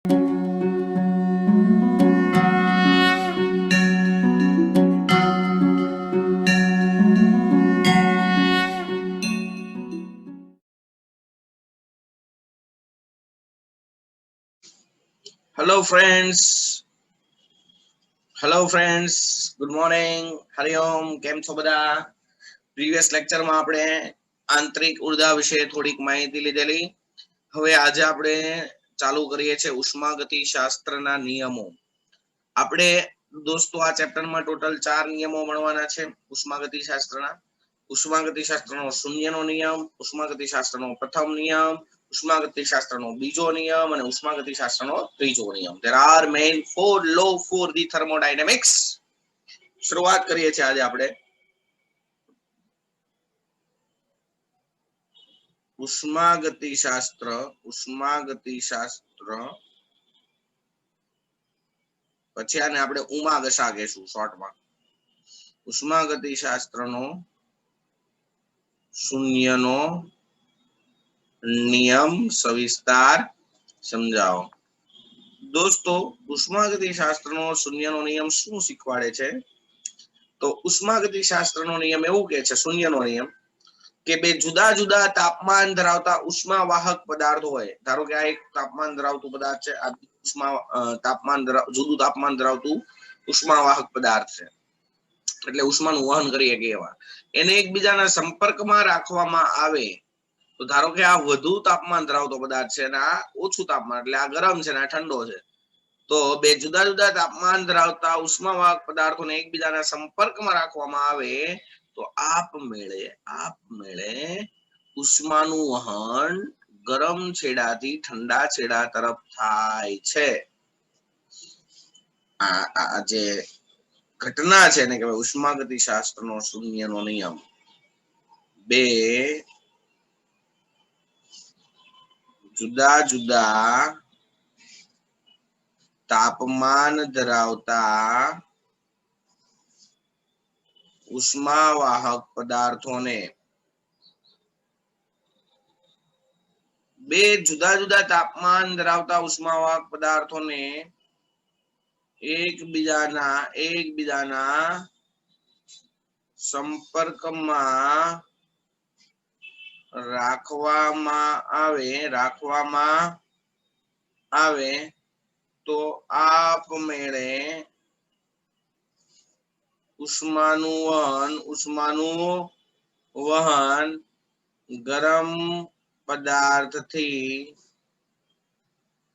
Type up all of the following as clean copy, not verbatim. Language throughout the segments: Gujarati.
Hello friends. Hello friends. Good morning. Hariom. કેમ છો બધા? પ્રીવિયસ લેક્ચરમાં આપણે આંતરિક ઉર્જા વિશે થોડીક માહિતી લીધેલી. હવે આજે આપણે ચાલુ કરીએ છીએ ઉષ્માગતિ શાસ્ત્રના નિયમો. આપણે દોસ્તો આ ચેપ્ટરમાં ટોટલ 4 નિયમો ભણવાના છે ઉષ્માગતિ શાસ્ત્રના. ઉષ્માગતિ શાસ્ત્રનો શૂન્યનો નિયમ, ઉષ્માગતિ શાસ્ત્રનો પ્રથમ નિયમ, ઉષ્માગતિ શાસ્ત્રનો બીજો નિયમ અને ઉષ્માગતિ શાસ્ત્રનો ત્રીજો નિયમ. There are main 4 law for the thermodynamics. શરૂઆત કરીએ છીએ આજે આપણે ઉષ્માગતિ શાસ્ત્ર પછી આને આપણે ઉમાગશા કહેશું શોર્ટમાં. ઉષ્માગતિ શાસ્ત્રનો શૂન્યનો નિયમ સવિસ્તાર સમજાવો. દોસ્તો ઉષ્માગતિ શાસ્ત્રનો શૂન્યનો નિયમ શું શીખવાડે છે? તો ઉષ્માગતિ શાસ્ત્રનો નિયમ એવું કહે છે, શૂન્યનો નિયમ, કે બે જુદા જુદા તાપમાન ધરાવતા ઉષ્માવાહક પદાર્થો હોય. ધારો કે આ એક તાપમાન ધરાવતું પદાર્થ છે, આ જુદું તાપમાન ધરાવતું ઉષ્માવાહક પદાર્થ છે, એટલે ઉષ્માનું વહન કરી શકે એવા. એને એકબીજાના સંપર્કમાં રાખવામાં આવે તો ધારો કે આ વધુ તાપમાન ધરાવતો પદાર્થ છે અને આ ઓછું તાપમાન, એટલે આ ગરમ છે અને આ ઠંડો છે. તો બે જુદા જુદા તાપમાન ધરાવતા ઉષ્માવાહક પદાર્થોને એકબીજાના સંપર્કમાં રાખવામાં આવે તો આપમેળે ઉષ્માનું વહન ગરમ છેડાથી ઠંડા છેડા તરફ થાય છે. આ જે ઘટના છે એને કહેવાય ઉષ્માગતિ શાસ્ત્રનો શૂન્યનો નિયમ. બે જુદા જુદા તાપમાન ધરાવતા ઉષ્માવાહક પદાર્થોને બે જુદા જુદા તાપમાન ધરાવતા ઉષ્માવાહક પદાર્થોને એકબીજાના સંપર્કમાં રાખવામાં આવે તો આપમેળે ઉષ્માનું વહન ગરમ પદાર્થથી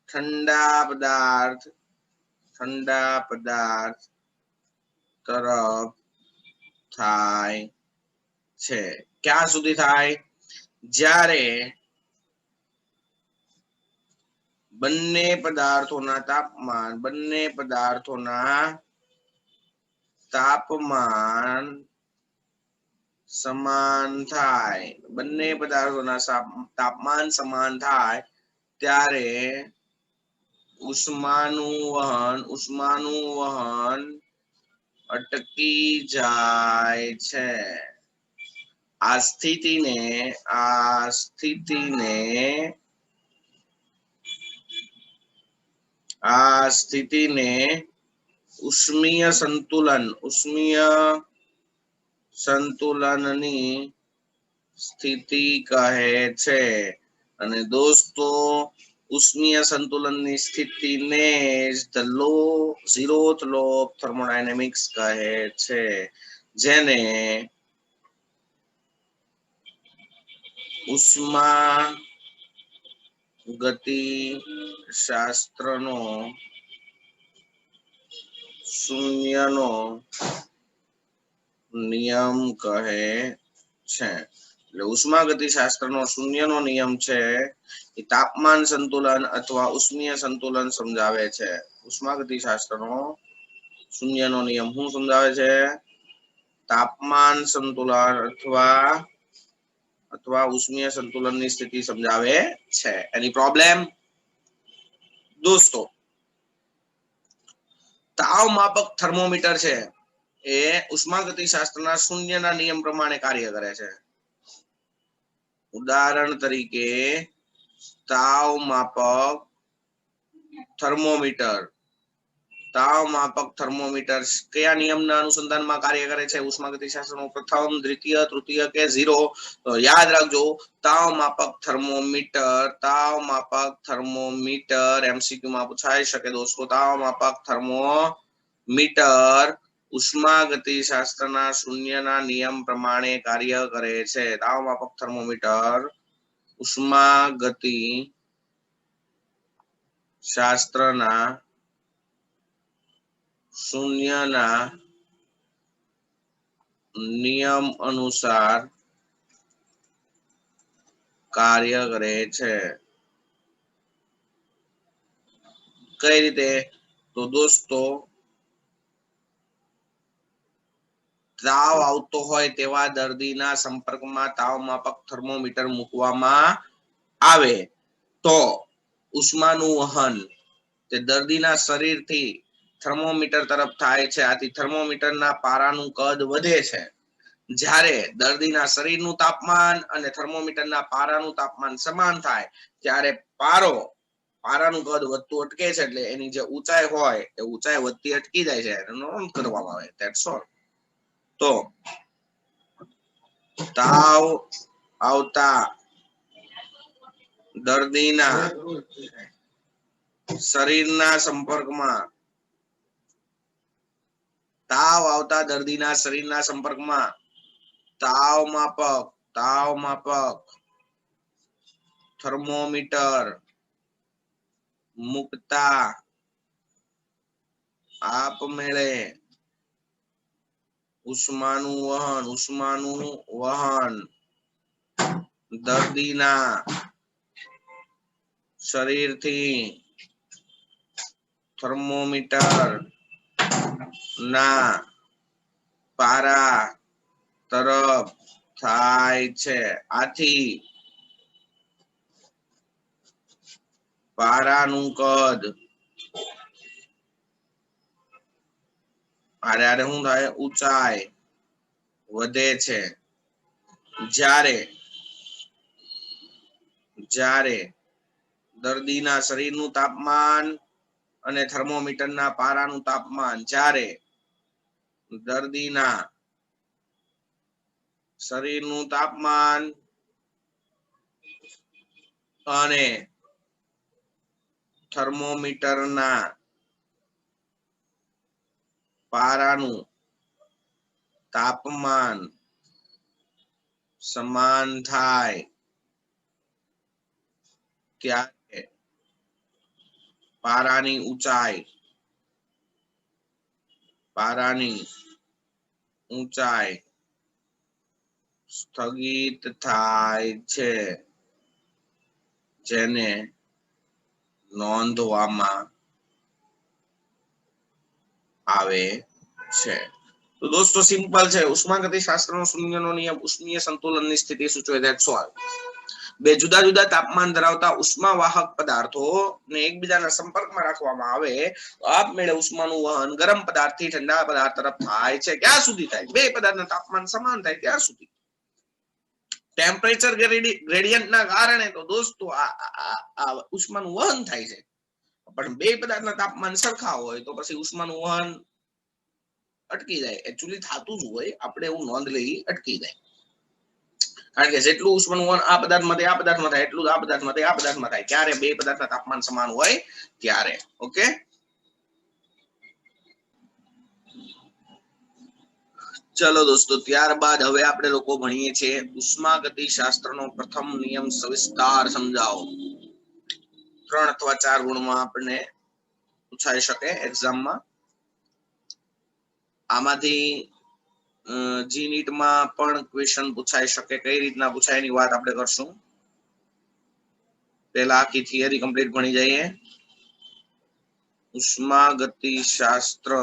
ઠંડા પદાર્થ તરફ થાય છે. ક્યાં સુધી થાય? જ્યારે બંને પદાર્થોના તાપમાન સમાન થાય, ત્યારે ઉષ્માનું વહન અટકી જાય છે. આ સ્થિતિને ઉષ્મીય સંતુલનની સ્થિતિ કહે છે. અને દોસ્તો ઉષ્મીય સંતુલનની સ્થિતિને જ the zeroth law of thermodynamics કહે છે, જેને ઉષ્માગતિ શાસ્ત્રનો શૂન્યનો નિયમ કહે છે. એટલે ઉષ્માગતિ શાસ્ત્રનો શૂન્યનો નિયમ છે એ તાપમાન સંતુલન અથવા ઉષ્મીય સંતુલન સમજાવે છે. ઉષ્માગતિ શાસ્ત્રનો શૂન્યનો નિયમ શું સમજાવે છે? તાપમાન સંતુલન અથવા ઉષ્મીય સંતુલનની સ્થિતિ સમજાવે છે. એની પ્રોબ્લેમ? દોસ્તો તાવ માપક થર્મોમીટર છે એ ઉષ્માગતિ શાસ્ત્રના શૂન્યના નિયમ પ્રમાણે કાર્ય કરે છે. ઉદાહરણ તરીકે તાવ માપક थर्मोमीटर ताव मापक थर्मोमीटर क्या नियमना अनुसंधाનમાં કાર્ય કરે છે ઉષ્માગતિશાસ્ત્રનો પ્રથમ દ્વિતીય તૃતીય કે 0 તો યાદ રાખજો તાવ માપક થર્મોમીટર એમસીક્યુ માં પૂછાઈ શકે દોસ્તો તાવ માપક થર્મોમીટર ઉષ્માગતિશાસ્ત્રના શૂન્યના નિયમ પ્રમાણે કાર્ય કરે છે તાવ માપક થર્મોમીટર ઉષ્માગતિ શાસ્ત્રના शून्यना नियम अनुसार कार्य करे छे कई रीते तो दोस्तों ताव आवतो होय तेवा दर्दीना संपर्कमां ताव मापक थर्मोमीटर मूकवामां आवे तो उष्मानुं वहन ते दर्दीना शरीरथी थर्मोमीटर तरफ थाय छे आथी थर्मोमीटरना पारानुं कद वधे छे ज्यारे दर्दीना शरीरनुं तापमान अने थर्मोमीटरना पारानुं तापमान समान थाय त्यारे पारानुं कद वधतुं अटके छे એટલે એની જે ઊંચાઈ હોય એ ઊંચાઈ વધતી અટકી જાય છે એનો નોંધ કરવામાં આવે ધેટ્સ ઓલ તો તાવ આવતા દર્દીના શરીરના સંપર્કમાં ताव आवता दर्दीना शरीरना संपर्कमां ताव मापक थर्मोमीटर मुकता आपमेळे उष्मानुं वहन दर्दीना शरीरथी थर्मोमीटर ना पारा तरफ थाय छे आथी पारानुं कद आरे आरे हुं थाय ऊंचाई वधे छे ज्यारे दर्दीना शरीरनुं तापमान अने थर्मोमीटरना पारानुं तापमान ज्यारे दर्दीना शरीरनुं तापमान अने थर्मोमीटरना पारानुं तापमान समान थाय त्यारे पारानी ऊंचाई स्थगित थाय छे जेने नोंधवामां आवे छे तो दोस्तों सिंपल है उष्मागति शास्त्रनो शून्यनो नियम उष्मीय संतुलननी स्थिति सूचवे दैट्स ऑल બે જુદા જુદા તાપમાન ધરાવતા ઉષ્માવાહક પદાર્થો ને એકબીજાના સંપર્કમાં રાખવામાં આવે તો આપમેળે ઉષ્માનું વહન ગરમ પદાર્થથી ઠંડા પદાર્થ તરફ થાય છે ક્યાં સુધી થાય બે પદાર્થના તાપમાન સમાન થાય ત્યાં સુધી ટેમ્પરેચર ગ્રેડિયન્ટના કારણે તો દોસ્તો આ ઉષ્માનું વહન થાય છે પણ બે પદાર્થના તાપમાન સરખા હોય તો પછી ઉષ્માનું વહન અટકી જાય एक्चुअली થાતું જ હોય આપણે એવું નોંધ લઈ અટકી જાય કારણ કે જેટલું ઉષ્માનું વહન આ પદાર્થમાંથી આ પદાર્થમાં થાય એટલું આ પદાર્થમાંથી આ પદાર્થમાં થાય ક્યારે બે પદાર્થના તાપમાન સમાન હોય ત્યારે ઓકે चलो दोस्तों ત્યારબાદ હવે આપણે લોકો ભણીએ છીએ ઉષ્માગતિશાસ્ત્રનો પ્રથમ નિયમ સવિસ્તાર સમજાવો 3 अथवा 4 ગુણમાં આપણે પૂછાઈ શકે એક્ઝામમાં આમાંથી जी नीट में पण क्वेश्चन पूछाई सके कई रीतना पूछाय एनी वात आपणे करशुं पहला आखी थियरी कंप्लीट भणी जाइए उष्मागतिशास्त्र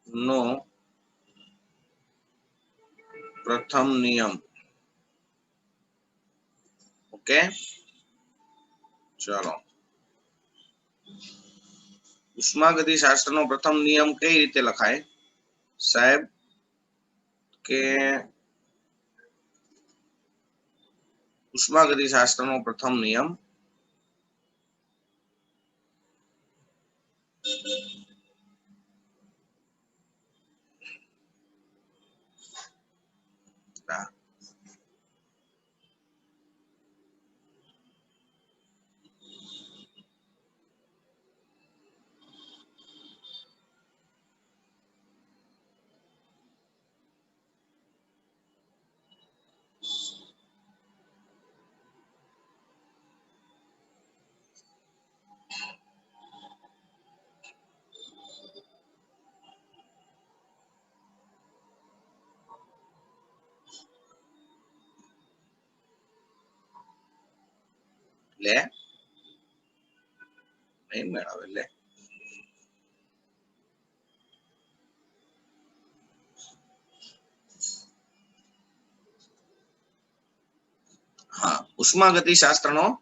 नो प्रथम नियम ओके चलो उष्मागतिशास्त्रનો प्रथम नियम कई रीते लखाय साहेब के उष्मागतिशास्त्रનો प्रथम नियम ले नहीं मेळावे ले हाँ उष्मागति शास्त्रનો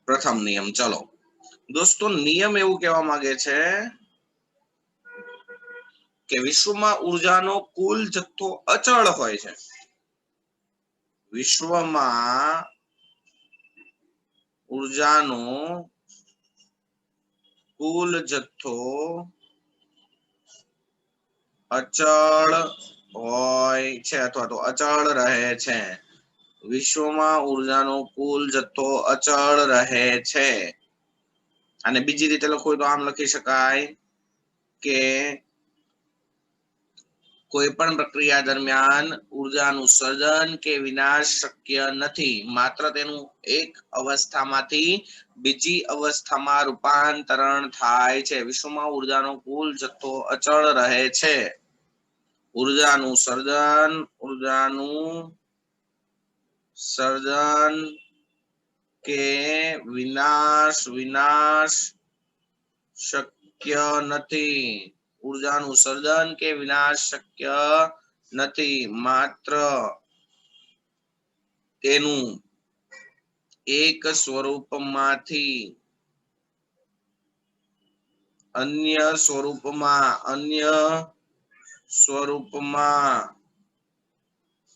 પ્રથમ નિયમ ચલો દોસ્તો નિયમ એવું કહેવા માંગે છે કે વિશ્વમાં ઉર્જાનો કુલ જથ્થો અચળ હોય છે વિશ્વમાં ઉર્જાનો કુલ જથ્થો અચળ હોય છે અથવા તો અચળ રહે છે વિશ્વમાં ઉર્જાનો કુલ જથ્થો અચળ રહે છે અને બીજી રીતે લખવું તો આમ લખી શકાય કે કોઈ પણ પ્રક્રિયા દરમિયાન ઉર્જાનું સર્જન કે વિનાશ શક્ય નથી માત્ર તેનું એક અવસ્થામાંથી બીજી અવસ્થામાં રૂપાંતરણ થાય છે વિશ્વમાં ઉર્જાનો કુલ જથ્થો અચળ રહે છે ઉર્જાનું સર્જન કે વિનાશ શક્ય નથી ઉર્જાનું સર્જન કે વિનાશ શક્ય નથી માત્ર તેનું એક સ્વરૂપમાંથી અન્ય સ્વરૂપમાં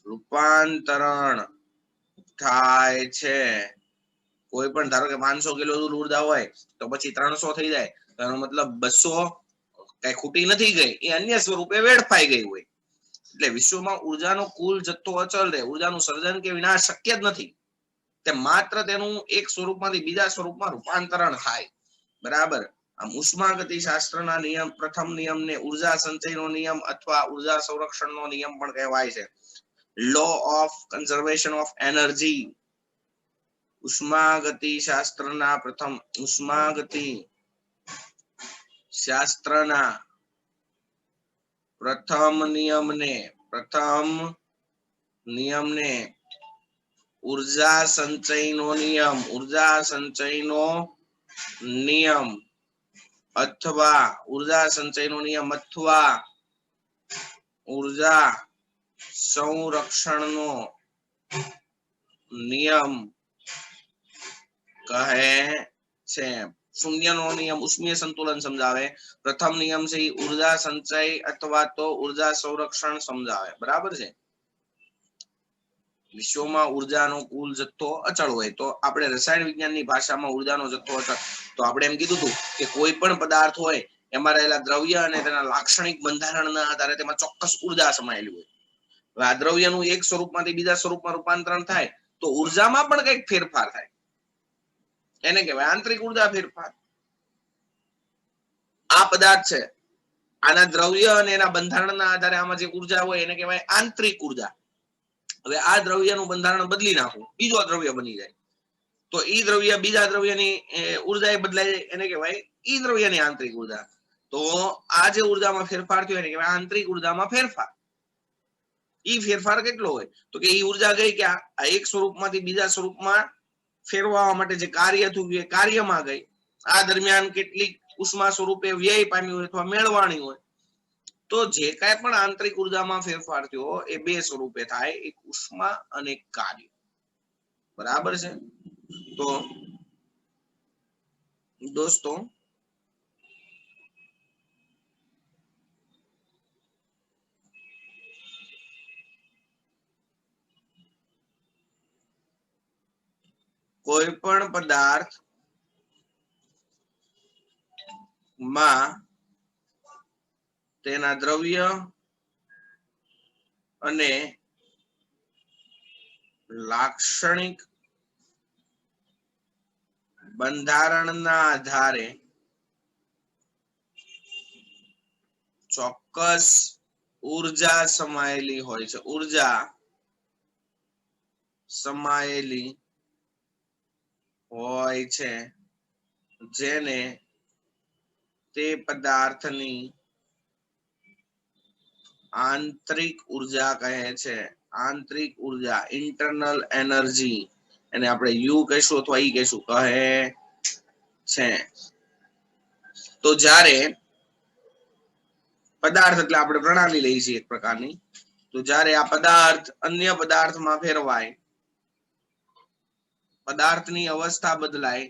રૂપાંતરણ થાય છે કોઈ પણ ધારો કે 500 કિલો ઉર્જા હોય તો પછી 300 થઈ જાય એનો મતલબ 200 કઈ ખૂટી નથી ગઈ એ અન્ય સ્વરૂપે વેડફાઈ ગઈ હોય એટલે વિશ્વમાં ઉર્જાનો કુલ જથ્થો અચળ રહે ઉર્જાનું સર્જન કે વિનાશ શક્ય જ નથી તે માત્ર તેનું એક સ્વરૂપમાંથી બીજા સ્વરૂપમાં રૂપાંતરણ થાય બરાબર આમ ઉષ્માગતિ શાસ્ત્રના નિયમ પ્રથમ નિયમને ઉર્જા સંચયનો નિયમ અથવા ઉર્જા સંરક્ષણનો નિયમ પણ કહેવાય છે law of conservation of energy ઉષ્માગતિ શાસ્ત્રના પ્રથમ નિયમને ઉર્જા સંચયનો નિયમ અથવા ઉર્જા સંરક્ષણનો નિયમ કહે છે શૂન્યનો નિયમ ઉષ્મીય સંતુલન સમજાવે પ્રથમ નિયમ છે ઉર્જા સંચય અથવા તો ઉર્જા સંરક્ષણ સમજાવે બરાબર છે વિશ્વમાં ઉર્જાનો કુલ જથ્થો અચળ હોય તો આપણે રસાયણ વિજ્ઞાનની ભાષામાં ઉર્જાનો જથ્થો અચળ તો આપણે એમ કીધું હતું કે કોઈ પણ પદાર્થ હોય એમાં રહેલા દ્રવ્ય અને તેના લાક્ષણિક બંધારણના આધારે તેમાં ચોક્કસ ઉર્જા સમાયેલી હોય હવે આ દ્રવ્યનું એક સ્વરૂપમાંથી બીજા સ્વરૂપમાં રૂપાંતરણ થાય તો ઉર્જામાં પણ કંઈક ફેરફાર થાય એને કહેવાય આંતરિક ઉર્જા ફેરફાર આ પદાર્થ છે આના દ્રવ્ય અને એના બંધારણના આધારે આમાં જે ઉર્જા હોય એને કહેવાય આંતરિક ઉર્જા હવે આ દ્રવ્યનું બંધારણ બદલી નાખવું બીજો દ્રવ્ય બની જાય તો ઈ દ્રવ્ય બીજા દ્રવ્યની ઉર્જા બદલાઈ જાય એને કહેવાય ઈ દ્રવ્યની આંતરિક ઉર્જા તો આ જે ઉર્જામાં ફેરફાર થયો એને કહેવાય આંતરિક ઉર્જામાં ફેરફાર ઈ ફેરફાર કેટલો હોય તો કે ઈ ઉર્જા ગઈ કે આ એક સ્વરૂપમાંથી બીજા સ્વરૂપમાં ફેરવવા માટે જે કાર્ય થયું એ કાર્યમાં ગઈ આ દરમિયાન કેટલીક ઉષ્મા સ્વરૂપે વ્યય પામી હોય અથવા મેળવાણી હોય તો જે કાંઈ પણ આંતરિક ઉર્જામાં ફેરફાર થયો એ બે સ્વરૂપે થાય એક ઉષ્મા અને કાર્ય બરાબર છે તો દોસ્તો કોઈ પણ પદાર્થ માં તેના દ્રવ્ય અને લાક્ષણિક બંધારણના આધારે ચોક્કસ ઊર્જા સમાયેલી હોય છે, ઊર્જા સમાયેલી હોય છે, જેને તે પદાર્થની આંતરિક ઊર્જા કહે છે. આંતરિક ઊર્જા, ઇન્ટરનલ એનર્જી, એને આપણે યુ કહીશું અથવા ઈ કહીશું, કહે છે. તો જ્યારે પદાર્થ એટલે આપણે પ્રણાલી લઈએ છીએ એક પ્રકારની, તો જ્યારે આ પદાર્થ અન્ય પદાર્થમાં ફેરવાય, પદાર્થની અવસ્થા બદલાય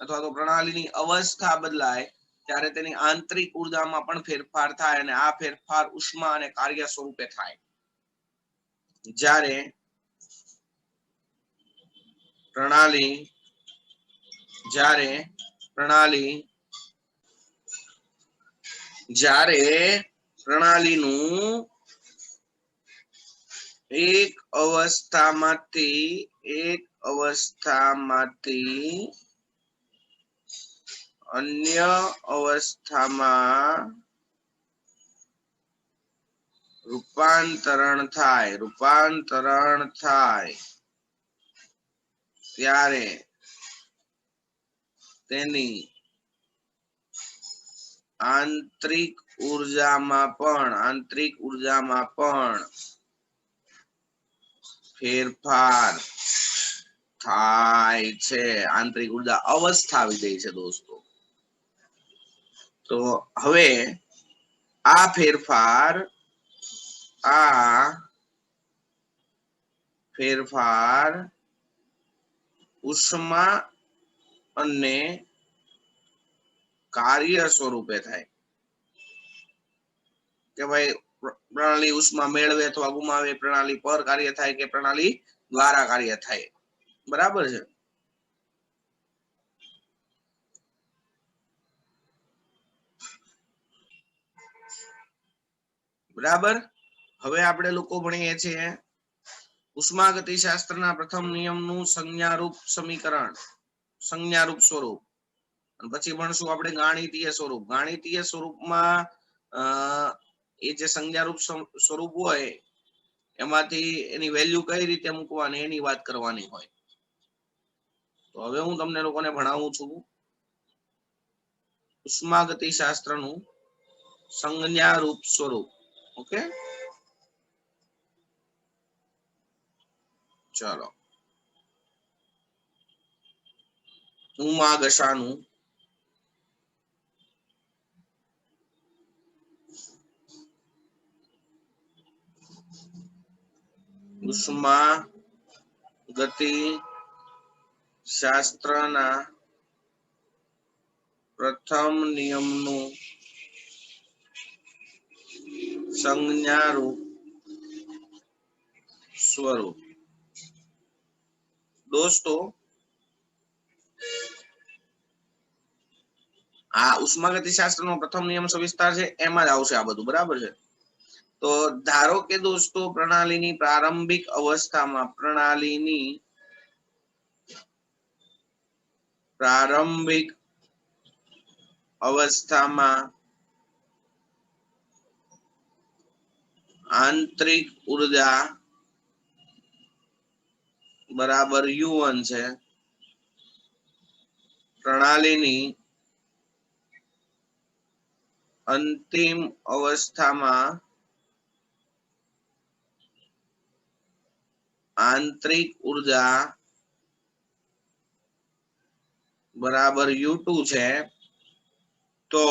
અથવા તો પ્રણાલીની અવસ્થા બદલાય, ત્યારે તેની આંતરિક ઊર્જામાં પણ ફેરફાર થાય અને આ ફેરફાર ઉષ્મા અને કાર્ય સ્વરૂપે થાય. જ્યારે પ્રણાલીનું એક અવસ્થામાંથી અન્ય અવસ્થામાં રૂપાંતરણ થાય ત્યારે તેની આંતરિક ઊર્જામાં પણ ફેરફાર થાય છે. આંતરિક ઊર્જા અવસ્થા વિધેય છે દોસ્તો. તો હવે આ ફેરફાર ઉષ્મા અને કાર્ય સ્વરૂપે થાય કે ભાઈ પ્રણાલી ઉષ્મા મેળવે અથવા ગુમાવે, પ્રણાલી પર કાર્ય થાય કે પ્રણાલી દ્વારા કાર્ય થાય. બરાબર છે. બરાબર. હવે આપણે લોકો ભણીએ છીએ ઉષ્માગતિશાસ્ત્રના પ્રથમ નિયમનું સંજ્ઞારૂપ સમીકરણ, સંજ્ઞારૂપ સ્વરૂપ, અને પછી ભણશું આપણે ગાણિતીય સ્વરૂપ. ગાણિતીય સ્વરૂપમાં એ જે સંજ્ઞારૂપ સ્વરૂપ હોય એમાંથી એની વેલ્યુ કઈ રીતે મૂકવાની એની વાત કરવાની હોય. તો હવે હું તમને લોકોને ભણાવું છું ઉષ્માગતિશાસ્ત્રનું સંજ્ઞારૂપ સ્વરૂપ. ઓકે, ચાલો. ઉષ્માગશાનું ઉષ્માગતિ શાસ્ત્રના પ્રથમ નિયમનું સંજ્ઞારૂપ સ્વરૂપ. દોસ્તો, આ ઉષ્માગતિશાસ્ત્રનો પ્રથમ નિયમ સવિસ્તાર છે, એમાં જ આવશે આ બધું. બરાબર છે. તો ધારો કે દોસ્તો પ્રણાલીની પ્રારંભિક અવસ્થામાં આંતરિક ઊર્જા બરાબર U1 છે. પ્રણાલીની અંતિમ અવસ્થામાં આંતરિક ઊર્જા બરાબર U2 છે. તો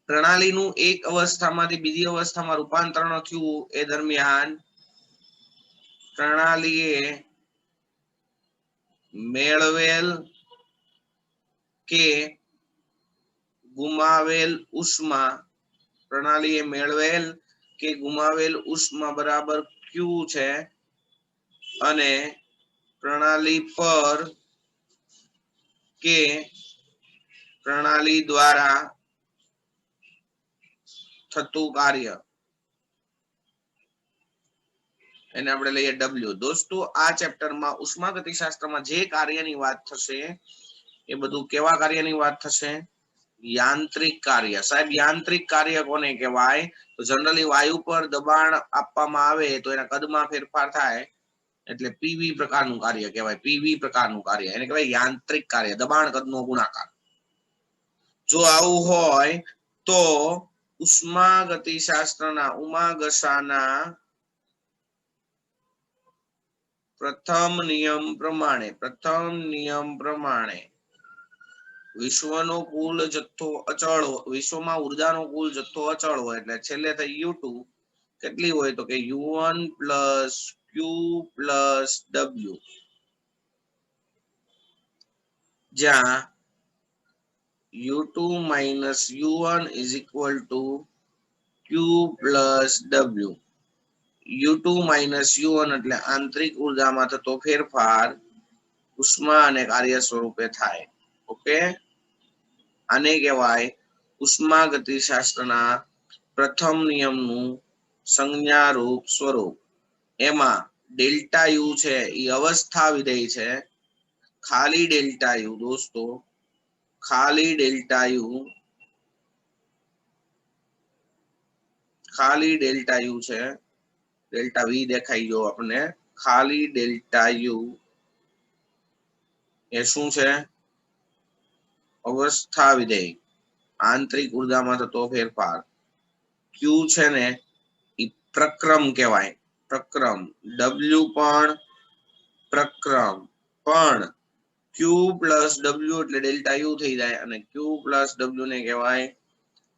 પ્રણાલીનું એક અવસ્થામાંથી બીજી અવસ્થામાં રૂપાંતરણ થયું એ દરમિયાન પ્રણાલીએ મેળવેલ કે ગુમાવેલ ઉષ્મા બરાબર Q છે, અને પ્રણાલી પર કે પ્રણાલી દ્વારા થતું કાર્ય એને આપણે લઈએ ડબલ્યુ। દોસ્તો આ ચેપ્ટરમાં ઉષ્માગતિશાસ્ત્રમાં જે કાર્યની વાત થશે એ બધું કેવા કાર્યની વાત થશે? યાંત્રિક કાર્ય। સાહેબ યાંત્રિક કાર્ય કોને કહેવાય? તો જનરલી વાયુ પર દબાણ આપવામાં આવે તો એના કદમાં ફેરફાર થાય એટલે પીવી પ્રકારનું કાર્ય કહેવાય। પીવી પ્રકારનું કાર્ય એને કહેવાય યાંત્રિક કાર્ય, દબાણ કદનો ગુણાકાર। જો આવું હોય તો ઉષ્માગતિશાસ્ત્રના ઉમાગસાના પ્રથમ નિયમ પ્રમાણે વિશ્વનો કુલ જથ્થો અચળ, વિશ્વમાં ઉર્જાનો કુલ જથ્થો અચળ હોય એટલે છેલ્લે થઈ U2 કેટલી હોય તો કે U1 plus Q plus W, જ્યાં U2 minus U1 is equal to Q plus W। U2 minus U1 એટલે આંતરિક ઉર્જામાં થતો ફેરફાર ઉષ્મા અને કાર્ય સ્વરૂપે થાય। ઓકે, આને કહેવાય ઉષ્માગતિશાસ્ત્રના પ્રથમ નિયમનું સંજ્ઞારૂપ સ્વરૂપ। એમાં ડેલ્ટા યુ છે એ અવસ્થા વિધેય છે। ખાલી ડેલ્ટા યુ દોસ્તો, ખાલી ડેલ્ટા યુ છે, ડેલ્ટા વી દેખાઈ ગયો આપણને। ખાલી ડેલ્ટા યુ એ શું છે? અવસ્થા વિધેય, આંતરિક ઉર્જામાં થતો ફેરફાર। ક્યુ છે ને એ પ્રક્રમ કહેવાય, પ્રક્રમ। ડબલ્યુ પણ પ્રક્રમ, પણ ક્યુ પ્લસ ડબલ્યુ એટલે ડેલ્ટા યુ થઈ જાય અને ક્યુ પ્લસ ડબલ્યુ ને કહેવાય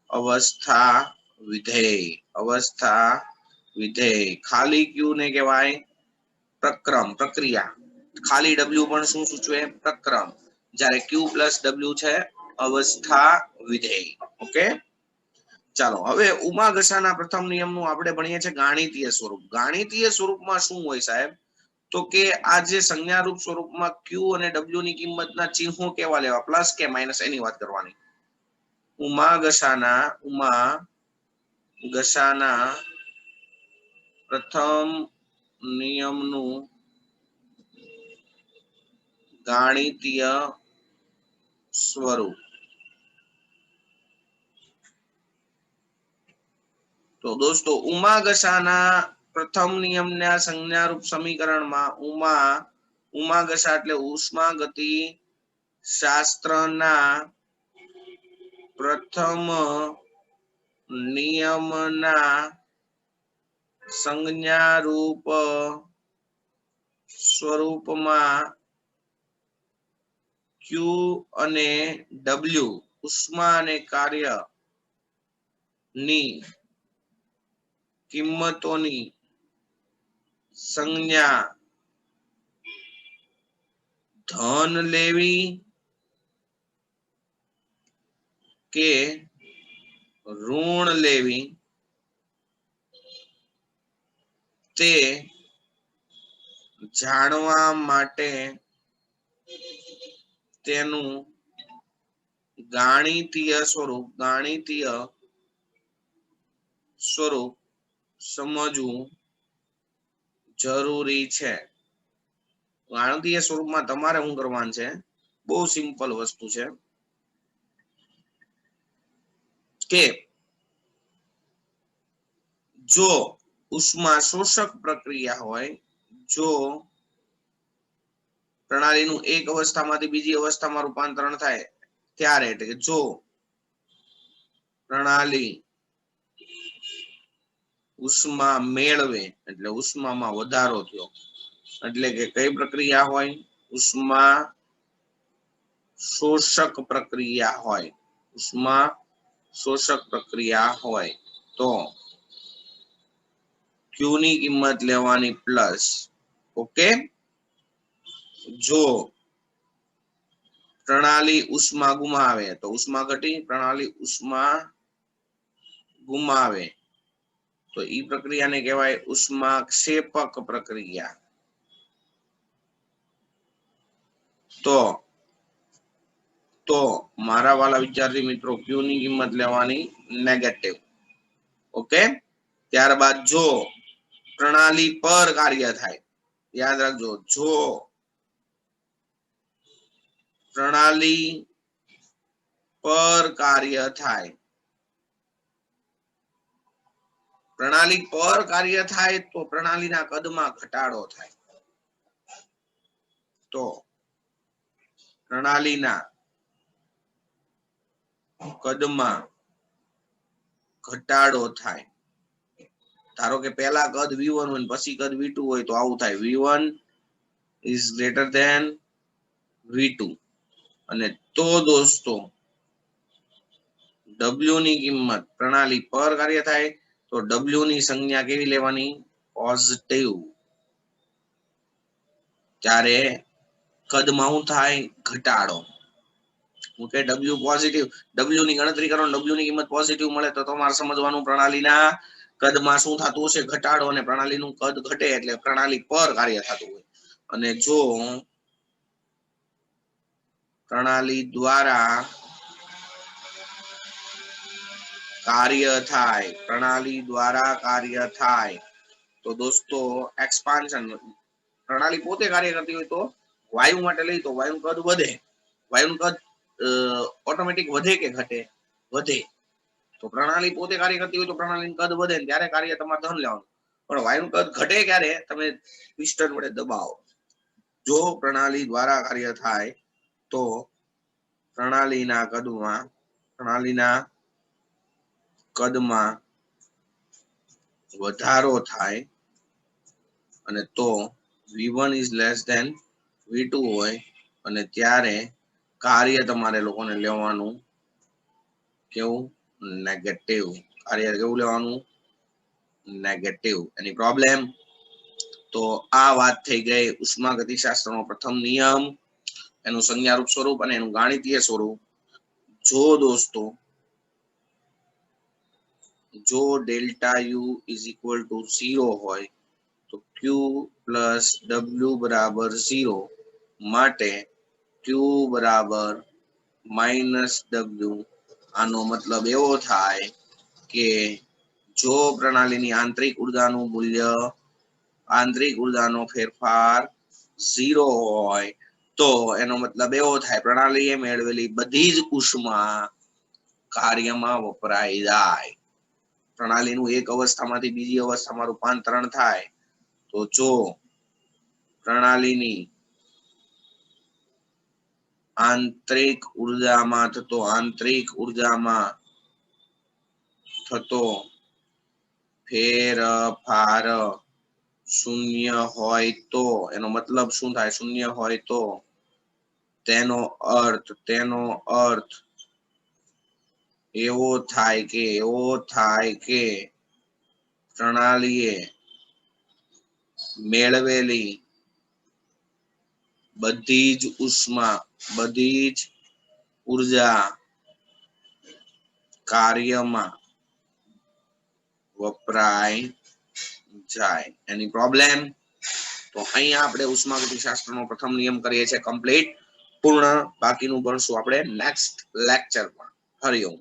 અવસ્થા વિધેય, અવસ્થા વિધેય। ખાલી ક્યુ ને કહેવાય પ્રક્રમ, પ્રક્રિયા। ખાલી ડબલ્યુ પણ શું સૂચવે? પ્રક્રમ। જ્યારે ક્યુ પ્લસ ડબલ્યુ છે અવસ્થા વિધેય। ઓકે, ચાલો હવે ઉમાગસાના પ્રથમ નિયમનું આપણે ભણીએ છીએ ગાણિતીય સ્વરૂપ। ગાણિતીય સ્વરૂપમાં શું હોય સાહેબ? તો કે આ જે સંજ્ઞારૂપ સ્વરૂપમાં ક્યુ અને ડબલ્યુ ની કિંમતના ચિહ્નો કેવા લેવા? પ્લસ કે માઇનસ એની વાત કરવાની। ઉમાગસાના પ્રથમ નિયમનું ગાણિતીય સ્વરૂપ। તો દોસ્તો ઉમાગસાના પ્રથમ નિયમના સંજ્ઞારૂપ સમીકરણમાં ઉમાગસા એટલે ઉષ્માગતિ શાસ્ત્રના પ્રથમ નિયમના સંજ્ઞારૂપ સ્વરૂપમાં ક્યુ અને ડબલ્યુ ઉષ્મા અને કાર્ય ની કિંમતોની સંજ્ઞા ધન લેવી કે ઋણ લેવી તે જાણવા માટે તેનું ગાણિતીય સ્વરૂપ સમજવું જરૂરી છે। ગાણિતીય સ્વરૂપમાં તમારે શું કરવાનું છે? બહુ સિમ્પલ વસ્તુ છે કે જો ઉષ્મા શોષક પ્રક્રિયા હોય, જો પ્રણાલીનું એક અવસ્થામાંથી બીજી અવસ્થામાં રૂપાંતરણ થાય ત્યારે, એટલે કે જો પ્રણાલી ઉષ્મા મેળવે એટલે ઉષ્મામાં વધારો થયો, એટલે કે કઈ પ્રક્રિયા હોય? ઉષ્મા શોષક પ્રક્રિયા હોય। ઉષ્મા શોષક પ્રક્રિયા હોય તો ક્યુ ની કિંમત લેવાની પ્લસ। ઓકે, જો પ્રણાલી ઉષ્મા ગુમાવે તો ઉષ્મા ઘટી, પ્રણાલી ઉષ્મા ગુમાવે તો ઈ પ્રક્રિયાને કહેવાય ઉષ્માક્ષેપક પ્રક્રિયા। તો મારા વાલા વિદ્યાર્થી મિત્રો ક્યુ ની કિંમત લેવાની નેગેટિવ। ओके ત્યારબાદ જો પ્રણાલી પર કાર્ય થાય, યાદ રાખજો, જો પ્રણાલી પર કાર્ય થાય, પ્રણાલી પર કાર્ય થાય તો પ્રણાલીના કદમાં ઘટાડો થાય. તો પ્રણાલીના કદમાં ઘટાડો થાય. ધારો કે પહેલા કદ v1 હોય પછી કદ v2 હોય તો આવું થાય, v1 is greater than v2. અને તો દોસ્તો w ની કિંમત પ્રણાલી પર કાર્ય થાય તો w ની સંજ્ઞા કેવી લેવાની? પોઝિટિવ. ત્યારે કદમાં શું થાય? ઘટાડો. ઓકે w પોઝિટિવ, w ની ગણતરી કરો, w ની કિંમત પોઝિટિવ મળે તો તમારે સમજવાનું પ્રણાલીના કદમાં શું થતું હશે? ઘટાડો. અને પ્રણાલીનું કદ ઘટે એટલે પ્રણાલી પર કાર્ય થતું હોય. અને જો પ્રણાલી દ્વારા કાર્ય થાય, પ્રણાલી દ્વારા કાર્ય થાય તો દોસ્તો એક્સપાન્શન, પ્રણાલી પોતે કાર્ય કરતી હોય તો વાયુ માટે લઈ તો વાયુનું કદ વધે. વાયુનું કદ ઓટોમેટિક વધે કે ઘટે? વધે. તો પ્રણાલી પોતે કાર્ય કરતી હોય તો પ્રણાલીનું કદ વધે, ત્યારે કાર્ય તમારે ધન લેવાનું. પણ વાયુનું કદ ઘટે ક્યારે? તમે પિસ્ટન વડે દબાવો. જો પ્રણાલી દ્વારા કાર્ય થાય તો પ્રણાલીના કદમાં વધારો થાય અને તો v1 is less than v2 હોય અને ત્યારે કાર્ય તમારે લોકોને લેવાનું કેવું? નેગેટિવ. કાર્ય કેવું લેવાનું? નેગેટિવ. એની પ્રોબ્લેમ? તો આ વાત થઈ ગઈ ઉષ્માગતિશાસ્ત્રનો પ્રથમ નિયમ, એનું સંજ્ઞારૂપ સ્વરૂપ અને એનું ગાણિતીય સ્વરૂપ. જો દોસ્તો જો delta you is equal to 0 હોય તો q પ્લસ w બરાબર 0 માટે q બરાબર માઇનસ w. આનો મતલબ એવો થાય કે જો પ્રણાલીની આંતરિક ઉર્જાનું મૂલ્ય, આંતરિક ઉર્જાનો ફેરફાર 0 હોય તો એનો મતલબ એવો થાય પ્રણાલીએ મેળવેલી બધી જ ઉષ્મા કાર્યમાં વપરાઈ જાય. પ્રણાલીનું એક અવસ્થામાંથી બીજી અવસ્થામાં રૂપાંતરણ થાય તો જો પ્રણાલીની આંતરિક ઉર્જામાં થતો ફેરફાર શૂન્ય હોય તો એનો મતલબ શું થાય? શૂન્ય હોય તો તેનો અર્થ એવો થાય કે પ્રણાલીએ મેળવેલી બધી જ ઉર્જા કાર્યમાં વપરાય જાય. એની પ્રોબ્લેમ? તો અહીંયા આપણે ઉષ્માગતિશાસ્ત્રનો પ્રથમ નિયમ કરીએ છીએ કમ્પ્લીટ, પૂર્ણ. બાકીનું ભણશું આપણે નેક્સ્ટ લેક્ચરમાં. હરિઓમ.